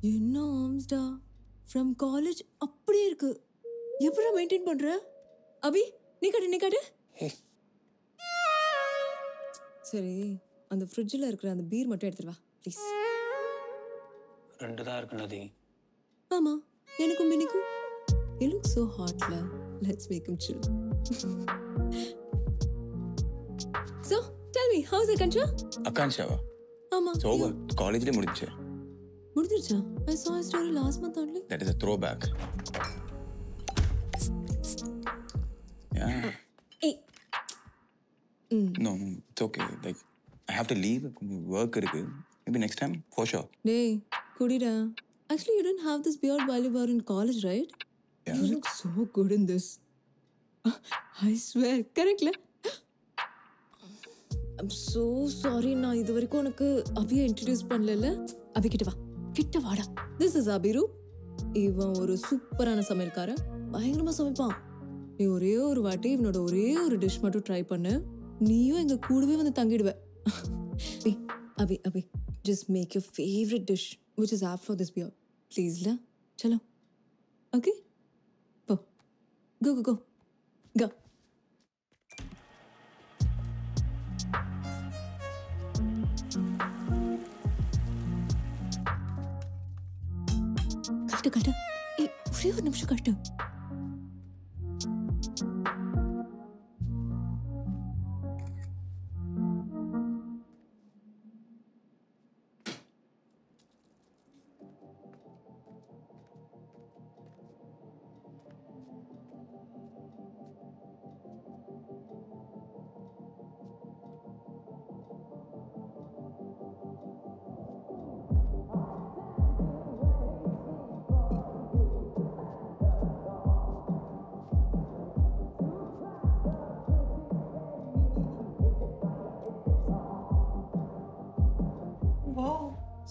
என்ன ஆம்ஸ்டா from college அப்படியே இருக்கு. எப்படா மெயின்டைன் பண்ற? அபி நீ காட்டு. சரி, அந்த ஃப்ரிட்ஜில் இருக்கிற அந்த பீர் மட்டும் எடுத்துட்டு வா ப்ளீஸ். 2 தான் இருக்கு நதி. ஆமா, எனக்கும் மினிக்கும். You look so hot, la. Let's make him chill. So, tell me, how's the Akansha? Akanshawa? ஆமா. It's over. College முடிஞ்சிச்சு. முடிஞ்சிருச்சா? I saw a story last month only. That is a throwback. Yeah. Hey. No, it's okay. Like, I have to leave. Work இருக்கு. Maybe next time, for sure. Hey, kudida. Actually, you didn't have this beard while you were in college, right? Yeah. You look so good in this. I swear. Correct, la? I'm so sorry, நான் இது வரைக்கும் உனக்கு அபியை introduce பண்ணல. அபி கிட்ட வாடா. This is Abiru. இவன் ஒரு சூப்பரான சமையல்காரன். பயங்கரமா சமைப்பான். நீ ஒரே ஒரு வாட்டி இவனோட ஒரே ஒரு டிஷ் மட்டும் ட்ரை பண்ணு. நீயும் எங்க கூடவே வந்து தங்கிடுவ. Abhi, just make your favorite dish, which is apt for this beer. Please, la. Chalo. Okay? Go. Go. கட்டு. ஒரே ஒரு நிமிஷம் கட்டு.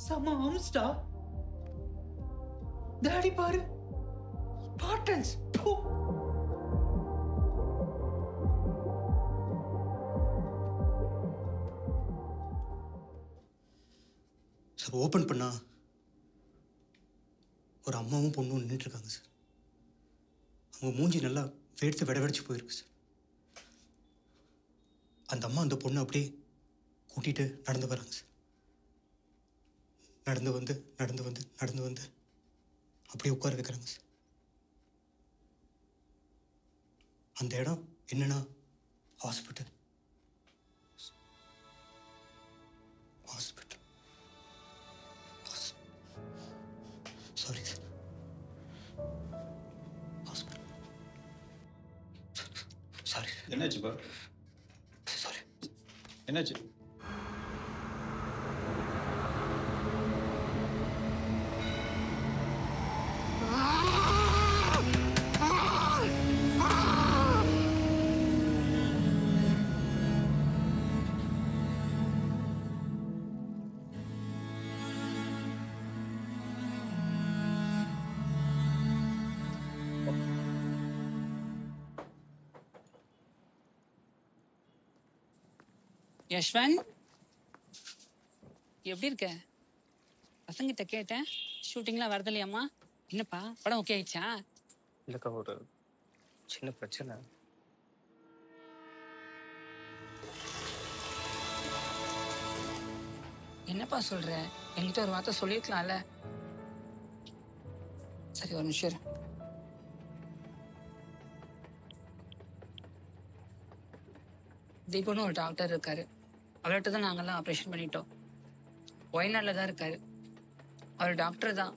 Sama Amstar. Daddy பாரு. Spartans. சார் ஓப்பன் பண்ணா ஒரு அம்மாவும் பொண்ணும் நின்றுட்டு இருக்காங்க சார். அவங்க மூஞ்சி நல்லா வேர்த்து வெடிச்சு போயிருக்கு சார். அந்த அம்மா அந்த பொண்ணு அப்படியே கூட்டிட்டு நடந்து வராங்க சார். நடந்து வந்து அப்படியே உட்கார வைக்கிறாங்க சார். அந்த இடம் என்னன்னா hospital. Sorry sir. Hospital. Sorry. என்னாச்சுப்பா? சாரி. என்னாச்சு? யஷ்வந்த், எப்படி இருக்க? பசங்கிட்ட கேட்டேன், ஷூட்டிங்லாம் வரதில்லையாம்மா? என்னப்பா படம் ஓகே ஆயிடுச்சா? இல்லைக்கா, ஒரு சின்ன பிரச்சனை. என்னப்பா சொல்ற? என்கிட்ட ஒரு வார்த்தை சொல்லிருக்கலாம்ல. சரி, ஒரு நிமிஷம். தீபுன்னு ஒரு டாக்டர் இருக்காரு. அவர்கிட்ட தான் நாங்கெல்லாம் ஆப்ரேஷன் பண்ணிட்டோம். ஒயநாட்டில் தான் இருக்காரு. அவர் டாக்டர் தான்.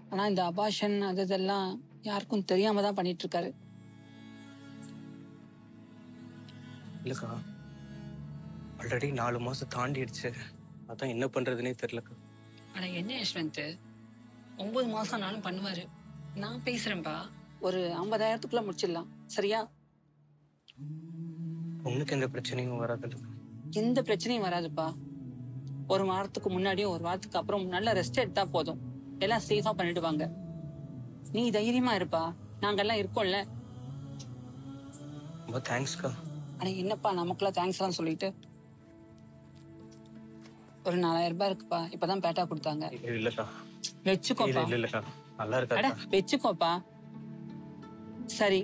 ஆனால் இந்த அபாஷன் இதெல்லாம் யாருக்கும் தெரியாம தான் பண்ணிட்டு இருக்காரு. இல்லைக்கா, ஆல்ரெடி 4 மாசம் தாண்டிடுச்சு. அதான் என்ன பண்றதுன்னே தெரியலக்கா. ஆனா என்ன யஷ்வந்த், 9 மாசம் ஆனாலும் பண்ணுவாரு. நான் பேசுறேன்பா, ஒரு 50,000க்குள்ள முடிச்சிடலாம். சரியா? உனக்கு எந்த பிரச்சனையும் வராது. எந்த பிரச்சனையும் வராதுப்பா. ஒரு வாரத்துக்கு முன்னாடியும் ஒரு வாரத்துக்கு அப்புறம் நல்ல ரெஸ்ட் எடுத்தா போதும். எல்லாம் சேஃபா பண்ணிடுவாங்க. நீ தைரியமா இருப்பா, நாங்கெல்லாம் இருக்கோம்ல. ரொம்ப தேங்க்ஸ்க்கா. ஆனா என்னப்பா நமக்குலாம் தேங்க்ஸ் எல்லாம் சொல்லிட்டு. ஒரு 4,000 ரூபாய் இருக்குப்பா, இப்பதான் பேட்டா கொடுத்தாங்க. இல்லக்கா. வச்சுக்கோப்பா. இல்லக்கா நல்லா அட இருக்கா? வச்சுக்கோப்பா. சரி,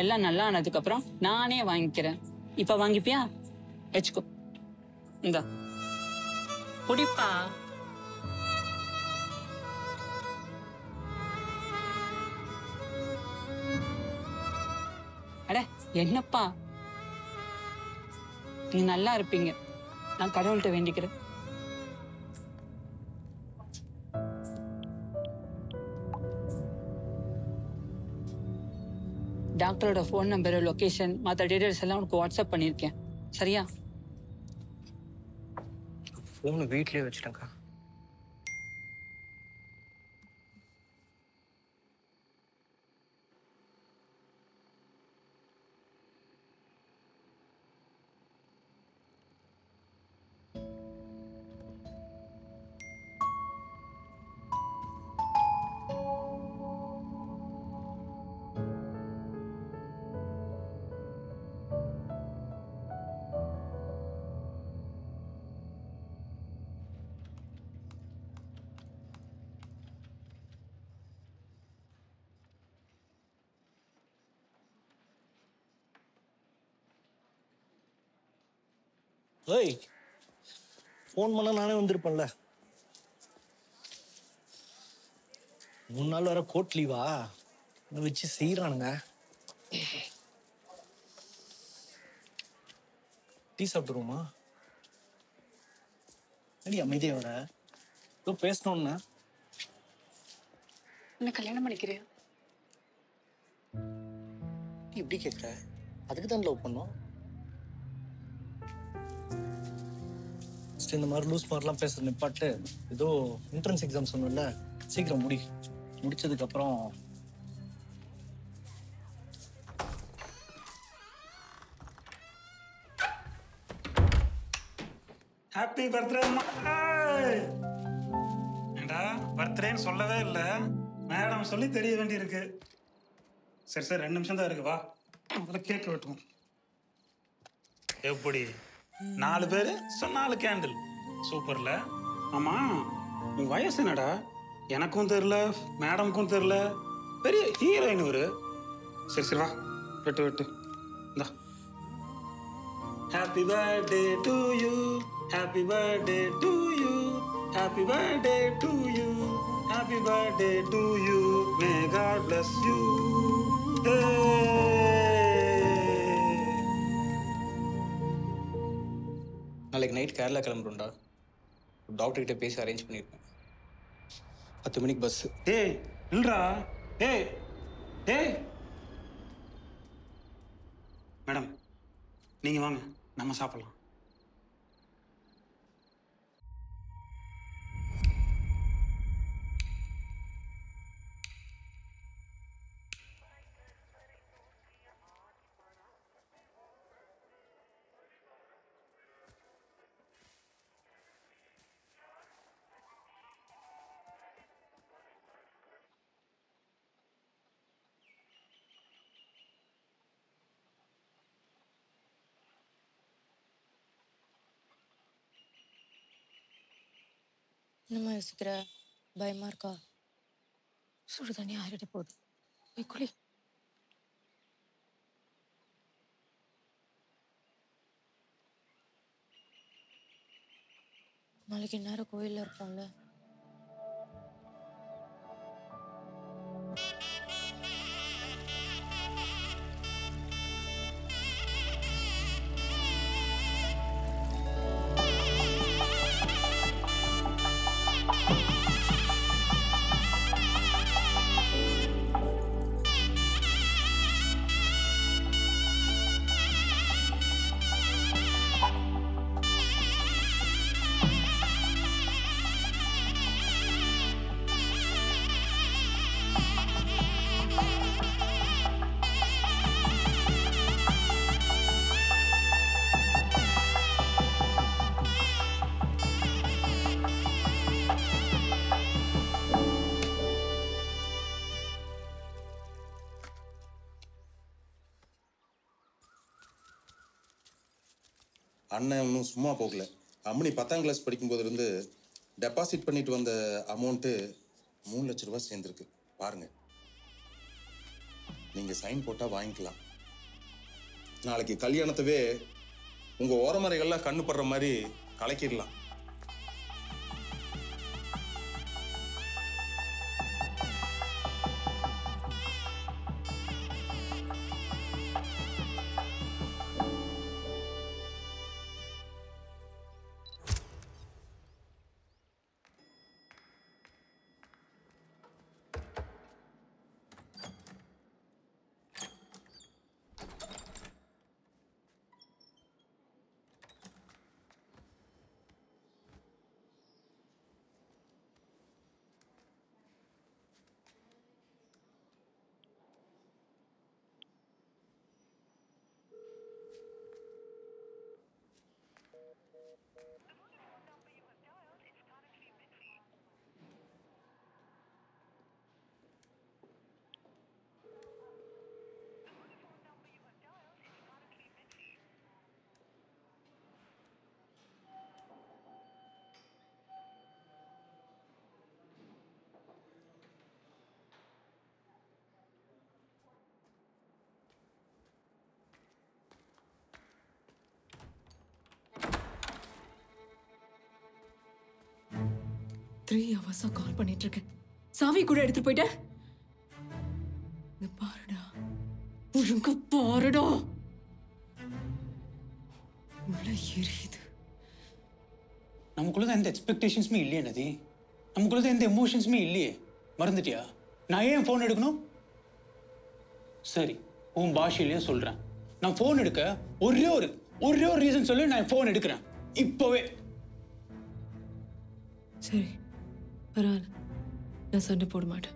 எல்லாம் நல்லா ஆனதுக்கு அப்புறம் நானே வாங்கிக்கிறேன். இப்ப வாங்கிப்பியா? வச்சுக்கோ. இந்தா குடிப்பா. அட என்னப்பா, நீ நல்லா இருப்பீங்க, நான் கடவுள்கிட்ட வேண்டிக்கிறேன். டாக்டரோட ஃபோன் நம்பர், லொகேஷன், மற்ற டீடைல்ஸ் எல்லாம் உனக்கு வாட்ஸ்அப் பண்ணியிருக்கேன். சரியா? ஃபோன் வீட்லயே வச்சுட்டேன்க்கா. ஏய், ஃபோன் பண்ணா நானே வந்திருப்பேன்ல. 3 நாள் வர கோர்ட் லீவா வச்சு செய்யறானுங்க. டீ சாப்பிட்டுருவோமா? அடி அமைதியா வர ஏதோ பேசணும்னா என்ன கல்யாணம் பண்ணிக்கிறேன்? நீ இப்படி கேட்குற? அதுக்கு தான் லவ் பண்ணோம். இந்த மாதிரி லூஸ் மாதிரிலாம் பேசுறது நிப்பாட்டு. ஏதோ என்ட்ரன்ஸ் எக்ஸாம் சொன்னல, சீக்கிரம் முடிச்சதுக்கு அப்புறம் ஹாப்பி பர்த்டே ஏண்டா, பர்த்டேன்னு சொல்லவே இல்லை. மேடம் சொல்லி தெரிய வேண்டியிருக்கு. சரி சரி, 2 நிமிஷம் தான் இருக்கு, வா முதல்ல கேக் வெட்டுவோம். எப்படி 4 பேர் 4 கேண்டில், சூப்பர்ல. ஆமா, உன் வயசு என்னடா? எனக்கும் தெரியல, மேடமுக்கும் தெரியல. பெரிய ஹீரோயின் ஒரு. சரி சரி, வா வெட்டு வெட்டு. இந்தா. Happy birthday to you, happy birthday to you, happy birthday to you, happy birthday to you, may God bless you. நாளைக்கு நைட் கேரளா கிளம்புறோம்டா. டாக்டர் கிட்ட பேசி அரேஞ்ச் பண்ணியிருக்கேன். 10 மணிக்கு பஸ். ஏய் இல்லடா, ஏய் ஏய் மேடம், நீங்க வாங்க, நம்ம சாப்பிடலாம். என்னம்மா யோசிக்கிற? பயமா இருக்கா? சுடு தண்ணி ஆறிட்டு போகுது, போய் குளி. நாளைக்கு நேரம் கோயில்ல இருப்போம்ல. அண்ணன் இன்னும் சும்மா போகல. அம்மனி 10ஆம் கிளாஸ் படிக்கும்போது இருந்து டெபாசிட் பண்ணிட்டு வந்த அமௌண்ட்டு 3,00,000 சேர்ந்துருக்கு பாருங்க. நீங்க சைன் போட்டா வாங்கிக்கலாம். நாளைக்கு கல்யாணத்தவே உங்க ஓரமறைகள்லாம் கண்ணு படுற மாதிரி கலக்கிடலாம். த்ரீ ஹவர்ஸா கால் பண்ணிட்டு இருக்கேன். சாவி கூட எடுத்துட்டு போயிட்ட. இங்க பாருடா, ஒழுங்கா பாருடா. உள்ள எரியுது. நமக்குள்ளதான் எந்த எக்ஸ்பெக்டேஷன்ஸுமே இல்லையே நதி. நமக்குள்ளதான் எந்த எமோஷன்ஸுமே இல்லையே. மறந்துட்டியா? நான் ஏன் ஃபோன் எடுக்கணும்? சரி, உன் பாஷையிலேயே சொல்றேன். நான் ஃபோன் எடுக்க ஒரே ஒரு ரீசன் சொல்லி நான் ஃபோன் எடுக்கிறேன் இப்பவே. சரி, பரவாயில்ல, நான் சண்டை போட மாட்டேன்.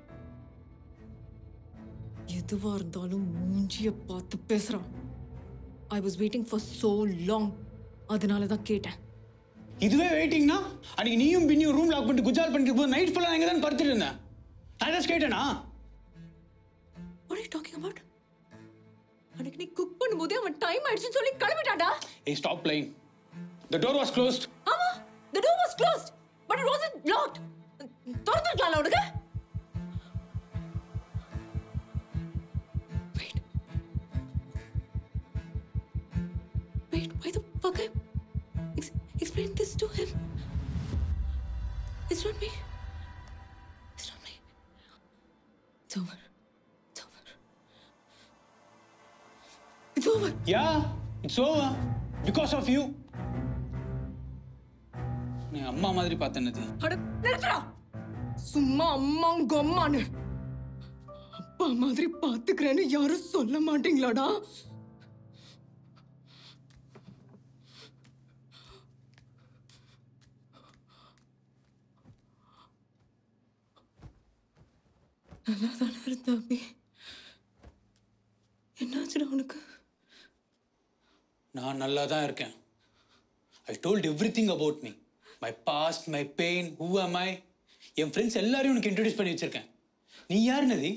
எதுவா இருந்தாலும் மூஞ்சிய பார்த்து பேசுறான். I was waiting for so long. அதனால தான் கேட்டேன். இதுவே வெயிட்டிங்னா அன்னைக்கு நீயும் பின்னியும் ரூம் லாக் பண்ணிட்டு குஜால் பண்ணிட்டு போது நைட் ஃபுல்லா எங்க தான் படுத்துட்டு இருந்தேன். நான் ஏதாச்சும் கேட்டேனா? What are you talking about? அன்னைக்கு நீ குக் பண்ணும்போதே அவன் டைம் ஆயிடுச்சுன்னு சொல்லி கிளம்பிட்டான்டா. Hey, stop playing. The door was closed. ஆமா, the door was closed, but it wasn't locked. திறந்துருக்கலாம்ல உனக்கு? Wait, why the fuck explain this to him? It's not me. It's not me. It's over. It's over. It's over. Yeah, it's over because of you. நீ அம்மா மாதிரி பார்த்தனது. அட நிறுத்துடா. சும்மா அம்மா கொம்மான்னு அப்பா மாதிரி பாத்துக்கிறேன்னு யாரும் சொல்ல மாட்டீங்களாடா? நல்லா தானே இருந்த அபி. என்னாச்சுடா உனக்கு? நான் நல்லா தான் இருக்கேன். I told everything about me. My past, my pain, who am I? N friends எல்லாரையும் உனக்கு இன்ட்ரோடியூஸ் பண்ணி வச்சிருக்கேன். நீ யார் நதி?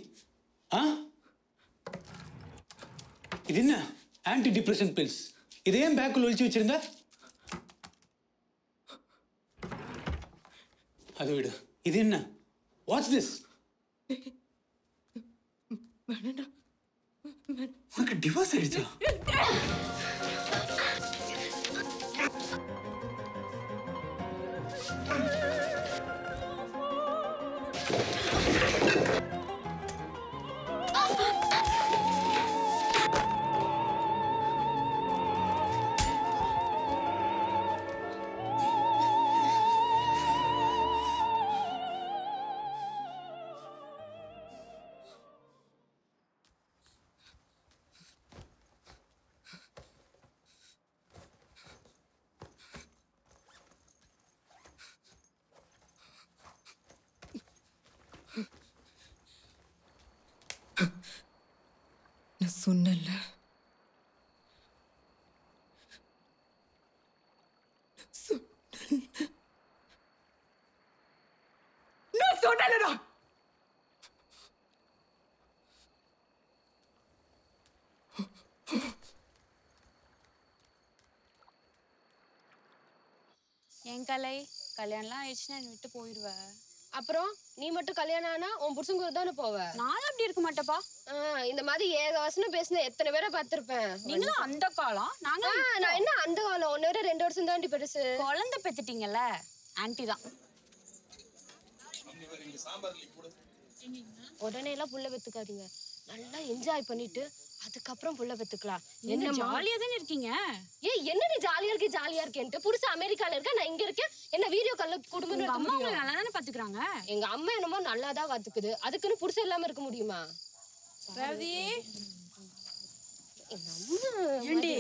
ஆ? இது என்ன? Anti depression pills. இதை ஏன் பேக்குள்ள ஒளிச்சு வச்சிருந்த? அது விடு. இது என்ன? What's this? வேணாண்டா. உனக்கு டிவோர்ஸ் ஆயிடுச்சா? நான் சொன்னேன்ல, நான் சொன்னேன்லடா. என் கலை கல்யாணம்லாம் ஆயிடுச்சுன்னா என்னை விட்டு போயிடுவேன். அப்புறம் நீ மட்டும் கல்யாணம் ஆனா உன் புருஷங்க தானே போவ? நான் அப்படி இருக்க மாட்டேப்பா. இந்த மாதிரி ஏகவசனம் பேசின எத்தனை பேரை பார்த்திருப்பேன். நீங்களும் அந்த காலம், நாங்க நான் என்ன அந்த காலம்? 1 வரை 2 வருஷம் தாண்டி பெருசு. குழந்தை பெத்துட்டீங்கல்ல, ஆன்ட்டி தான். உடனே எல்லாம் புள்ள பெத்துக்காதீங்க. நல்லா என்ஜாய் பண்ணிட்டு அதுக்கப்புறம் புள்ள பெத்துக்கலாம். என்ன ஜாலியா தானே இருக்கீங்க? என்ன நீ ஜாலியா இருக்கேன்ட்டு புருஷன் அமெரிக்கால இருக்க, நான் இங்க இருக்கேன். என்ன வீடியோ கால்ல குடும்பம் அம்மா உங்களை நல்லா தானே பாத்துக்கிறாங்க? எங்க அம்மா என்னமோ நல்லாதான் பாத்துக்குது. அதுக்குன்னு புருஷன் இல்லாம இருக்க முடியுமா? ரவி ஏண்டி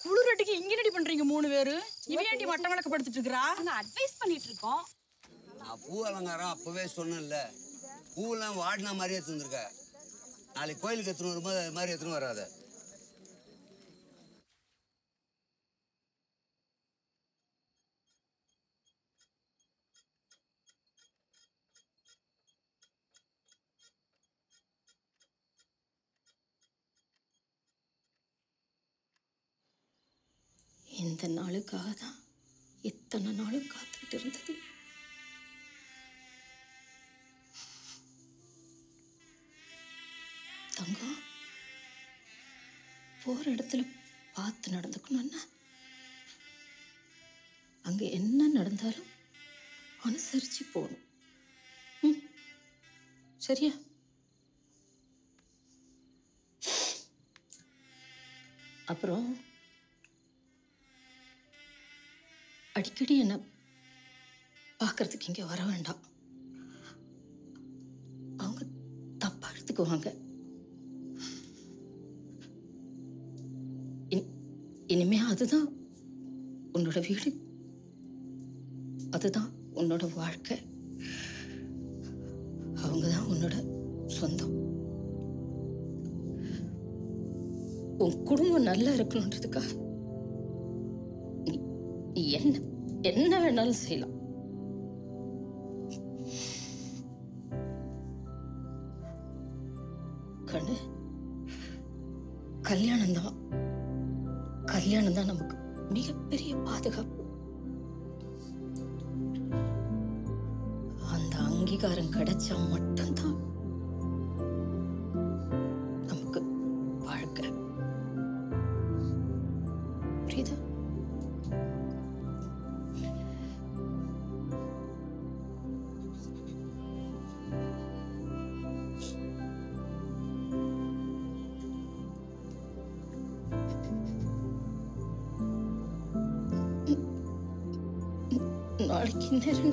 குளிரட்டிக்கு இங்க ரெடி பண்றீங்க 3 பேரு? இவன் ஏண்டி மட்டம் விளக்க படுத்துட்டு இருக்கறா? நாங்க அட்வைஸ் பண்ணிட்டு இருக்கோம். நான் பூ அலங்காரம் அப்பவே சொன்னேன்ல, பூவெல்லாம் வாடின மாதிரியே தந்துருக்க. நாளைக்கு கோயிலுக்கு எடுத்துன்னு வரும்போது அது மாதிரி எடுத்துன்னு வராத. இந்த நாளுக்காக தான் இத்தனை நாளும் காத்துக்கிட்டு இருந்தது. தங்கம், போற இடத்துல பார்த்து நடந்துக்கணும்னா அங்க என்ன நடந்தாலும் அனுசரிச்சு போகணும். சரியா? அப்புறம் அடிக்கடி என்ன பார்க்கறதுக்கு இங்கே வர வேண்டாம். அவங்க தப்பா எடுத்துக்குவாங்க. இனிமே அதுதான் உன்னோட வீடு, அதுதான் உன்னோட வாழ்க்கை, அவங்க தான் உன்னோட சொந்தம். உன் குடும்பம் நல்லா இருக்கணுன்றதுக்காக என்ன வேணாலும் செய்யலாம். கண்ணு, கல்யாணம் தான் நமக்கு மிகப்பெரிய பாதுகாப்பு. அந்த அங்கீகாரம் கிடைச்சா மட்டும்தான் நமக்கு வாழ்க்கை. புரியுதா? நாளைக்கு நேரம்